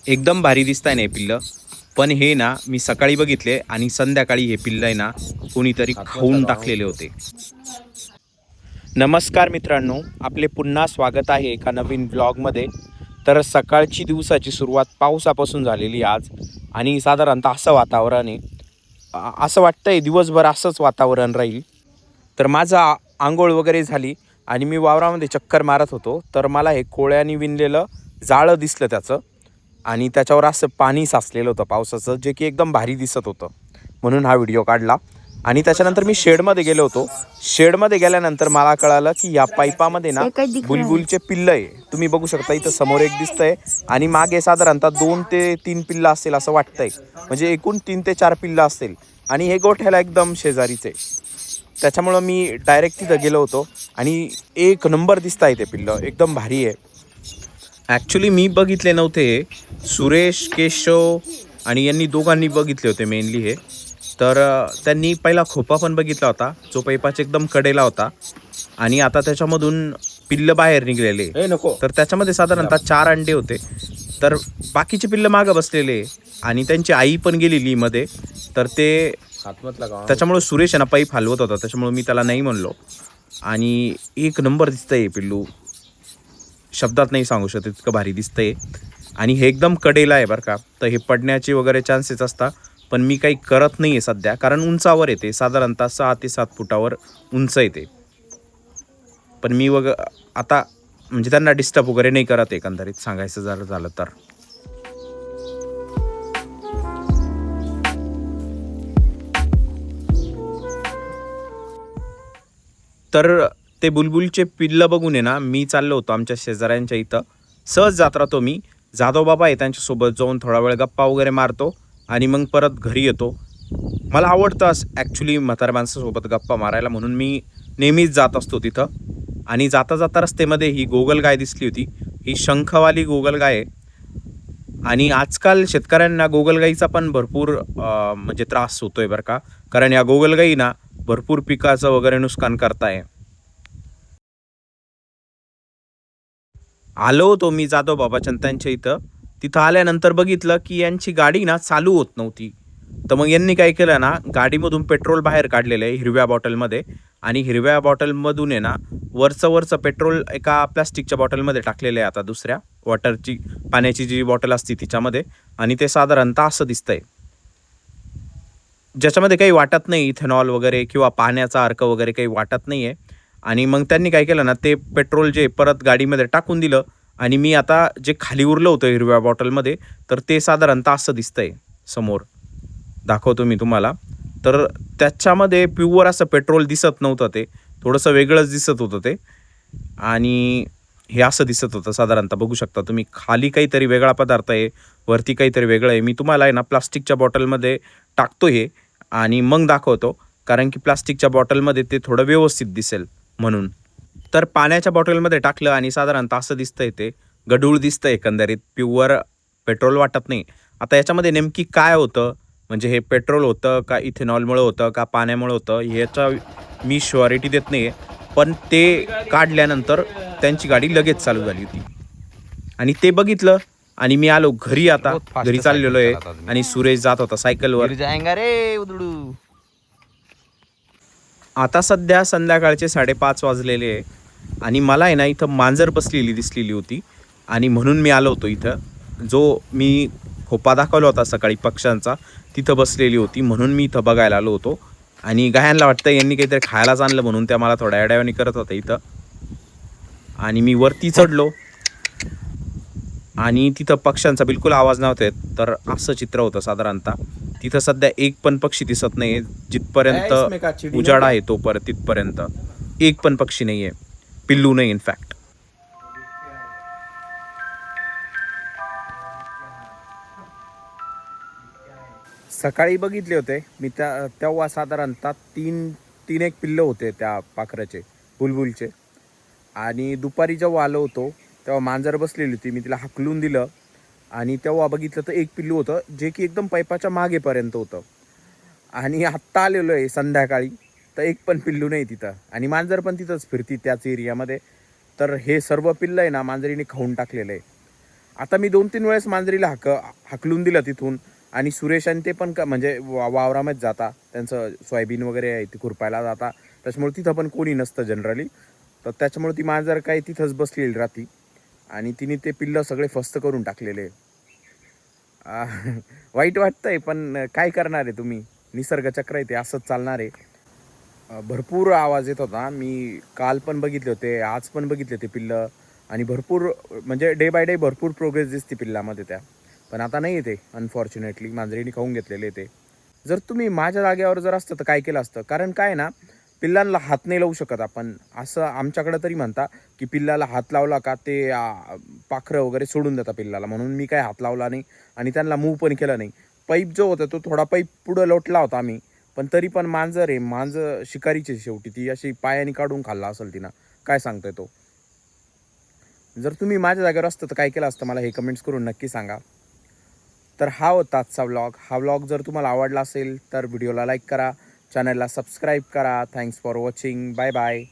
एकदम भारी दिसताय ना हे पिल्लं. पण हे ना मी सकाळी बघितले आणि संध्याकाळी हे पिल्लं आहे ना कोणीतरी खाऊन टाकलेले होते. नमस्कार मित्रांनो, आपले पुन्हा स्वागत आहे एका नवीन ब्लॉगमध्ये. तर सकाळची दिवसाची सुरुवात पावसापासून झालेली आज आणि साधारणतः असं वातावरण आहे. असं वाटतंय दिवसभर असंच वातावरण राहील. तर माझा आंघोळ वगैरे झाली आणि मी वावरामध्ये चक्कर मारत होतो, तर मला हे कोळ्याने विणलेलं जाळं दिसलं त्याचं आणि त्याच्यावर असं पाणी साचलेलं होतं पावसाचं, जे की एकदम भारी दिसत होतं. म्हणून हा व्हिडिओ काढला. आणि त्याच्यानंतर मी शेडमध्ये गेलो होतो. शेडमध्ये गेल्यानंतर मला कळालं की या पाईपामध्ये ना बुलबुलचे पिल्लं आहे. तुम्ही बघू शकता इथं समोर एक दिसतंय आणि मागे साधारणतः 2 ते 3 पिल्लं असतील असं वाटतंय. म्हणजे एकूण 3 ते 4 पिल्लं असतील आणि हे गोठ्याला एकदम शेजारीचे. त्याच्यामुळं मी डायरेक्ट तिथं गेलो होतो आणि एक नंबर दिसताय ते पिल्लं, एकदम भारी आहे. ॲक्च्युली मी बघितले नव्हते, सुरेश, केशव आणि यांनी दोघांनी बघितले होते मेनली हे. तर त्यांनी पहिला खोपा पण बघितला होता, जो पैपाच्या एकदम कडेला होता आणि आता त्याच्यामधून पिल्लं बाहेर निघलेले. तर त्याच्यामध्ये साधारणतः 4 अंडे होते. तर बाकीचे पिल्लं मागं बसलेले आणि त्यांची आई पण गेलेली मध्ये. तर ते त्याच्यामुळे सुरेश आहे ना पाईप हलवत होता, त्याच्यामुळे मी त्याला नाही म्हणलो. आणि एक नंबर दिसतंय हे पिल्लू, शब्दात नाही सांगू शकत इतकं भारी दिसतंय. आणि हे एकदम कडेला आहे बरं का, तर हे पडण्याचे वगैरे चान्सेस असतात. पण मी काही करत नाही आहे सध्या, कारण उंचावर येते, साधारणतः 6 ते 7 फुटावर उंच येते. पण मी आता म्हणजे त्यांना डिस्टर्ब वगैरे नाही करत एकंदरीत सांगायचं जर झालं तर. तर ते बुलबुलचे पिल्लं बघून आहे ना मी चाललो होतो आमच्या शेजाऱ्यांच्या इथं. सहज जात राहतो मी. जाधव बाबा आहे त्यांच्यासोबत जाऊन थोडा वेळ गप्पा वगैरे मारतो आणि मग परत घरी येतो. मला आवडतं ॲक्च्युली म्हाताऱ्या माणसासोबत गप्पा मारायला, म्हणून मी नेहमीच जात असतो तिथं. आणि जाता जाता रस्त्यामध्ये ही गोगलगाय दिसली होती. ही शंखवाली गोगलगाय आहे. आणि आजकाल शेतकऱ्यांना गोगलगाईचा पण भरपूर म्हणजे त्रास होतोय बरं का, कारण या गोगलगाई ना भरपूर पिकाचं वगैरे नुकसान करताय. आलो होतो मी जाधव बाबाच्या त्यांच्या इथं. तिथं आल्यानंतर बघितलं की यांची गाडी ना चालू होत नव्हती. तर मग यांनी काय केलं ना, गाडीमधून पेट्रोल बाहेर काढलेलं आहे हिरव्या बॉटलमध्ये आणि हिरव्या बॉटलमधून आहे ना वरचं पेट्रोल एका प्लास्टिकच्या बॉटलमध्ये टाकलेलं आहे, आता दुसऱ्या वॉटरची पाण्याची जी बॉटल असते तिच्यामध्ये. आणि ते साधारणतः असं दिसतंय, ज्याच्यामध्ये काही वाटत नाही इथेनॉल वगैरे किंवा पाण्याचा अर्क वगैरे काही वाटत नाही आहे. आणि मग त्यांनी काय केलं ना, ते पेट्रोल जे परत गाडीमध्ये टाकून दिलं आणि मी आता जे खाली उरलं होतं हिरव्या बॉटलमध्ये, तर ते साधारणतः असं दिसतंय समोर, दाखवतो मी तुम्हाला. तर त्याच्यामध्ये प्युअर असं पेट्रोल दिसत नव्हतं, ते थोडंसं वेगळंच दिसत होतं ते. आणि हे असं दिसत होतं साधारणतः, बघू शकता तुम्ही. खाली काहीतरी वेगळा पदार्थ आहे, वरती काहीतरी वेगळं आहे. मी तुम्हाला आहे ना प्लास्टिकच्या बॉटलमध्ये टाकतो हे आणि मग दाखवतो, कारण की प्लास्टिकच्या बॉटलमध्ये ते थोडं व्यवस्थित दिसेल म्हणून. तर पाण्याच्या बॉटलमध्ये टाकलं आणि साधारणतः असं दिसतंय, ते गढूळ दिसतंय एकंदरीत, प्युअर पेट्रोल वाटत नाही. आता याच्यामध्ये नेमकी काय होतं, म्हणजे हे पेट्रोल होतं का इथेनॉलमुळे होतं का पाण्यामुळे होतं, ह्याचा मी शुअरिटी देत नाही आहे. पण ते काढल्यानंतर त्यांची गाडी लगेच चालू झाली होती आणि ते बघितलं आणि मी आलो घरी. आता घरी चाललेलो आहे आणि सुरेश जात होता सायकलवर. आता सध्या संध्याकाळचे 5:30 वाजलेले आहे आणि मला आहे ना इथं मांजर बसलेली दिसलेली होती आणि म्हणून मी आलो होतो इथं. जो मी खोपा दाखवला होता सकाळी पक्ष्यांचा, तिथं बसलेली होती, म्हणून मी इथं बघायला आलो होतो. आणि गायांना वाटतं यांनी काहीतरी खायलाच आणलं, म्हणून त्या मला थोड्या अड्यावानी करत होत्या इथं. आणि मी वरती चढलो आणि तिथं पक्ष्यांचा बिलकुल आवाज नव्हता येत. तर असं चित्र होतं साधारणतः. तिथं सध्या एक पण पक्षी दिसत नाही, जिथपर्यंत उजाड आहे तोपर्यंत तिथपर्यंत एक पण पक्षी नाही आहे, पिल्लू नाही इनफॅक्ट. सकाळी बघितले होते मी तेव्हा साधारणतः तीन एक पिल्लं होते त्या पाखराचे, बुलबुलचे. आणि दुपारी जेव्हा आलो होतो तेव्हा मांजर बसलेली होती, मी तिला हाकलून दिलं आणि तेव्हा बघितलं तर एक पिल्लू होतं, जे की एकदम पाईपाच्या मागेपर्यंत होतं. आणि आत्ता आलेलो आहे संध्याकाळी, तर एक पण पिल्लू नाही तिथं आणि मांजर पण तिथंच फिरती त्याच एरियामध्ये. तर हे सर्व पिल्लं आहे ना मांजरीने खाऊन टाकलेलं आहे. आता मी 2-3 वेळेस मांजरीला हाकलून दिलं तिथून आणि सुरेश आणि ते पण म्हणजे वावरामध्ये जाता, त्यांचं सोयाबीन वगैरे आहे ती खुरपायला जाता, त्याच्यामुळे तिथं पण कोणी नसतं जनरली. तर त्याच्यामुळे ती मांजर काही तिथंच बसलेली राहती आणि तिने ते पिल्लं सगळे फस्त करून टाकलेले. आ, वाईट वाटतंय पण काय करणार आहे तुम्ही, निसर्गचक्र आहे ते असंच चालणार आहे. भरपूर आवाज येत होता. मी काल पण बघितले होते, आज पण बघितले ते पिल्लं आणि भरपूर म्हणजे डे बाय डे भरपूर प्रोग्रेस दिसते पिल्लामध्ये त्या. पण आता नाही येते अनफॉर्च्युनेटली मांजरीने खाऊन घेतलेले ते. जर तुम्ही माझ्या जागेवर जर असतं तर काय केलं असतं? कारण काय आहे ना, पिल्लांना हात नाही लावू शकत आपण. असं आमच्याकडं तरी म्हणता, की पिल्लाला हात लावला का ते पाखरं वगैरे सोडून देतात पिल्लाला. म्हणून मी काय हात लावला नाही आणि त्यांना मूव्ह पण केलं नाही. पाईप जो होता तो थोडा पाईप पुढं लोटला होता आम्ही. पण तरी पण मांजर आहे, मांजर शिकारीची शेवटी ती अशी पायाने काढून खाल्ला असेल तिनं. काय सांगताय तो? जर तुम्ही माझ्या जागेवर असतं तर काय केलं असतं मला हे कमेंट्स करून नक्की सांगा. तर हा होता आजचा व्लॉग. हा व्लॉग जर तुम्हाला आवडला असेल तर व्हिडिओला लाईक करा, चॅनलला सबस्क्राईब करा. Thanks for watching. Bye bye.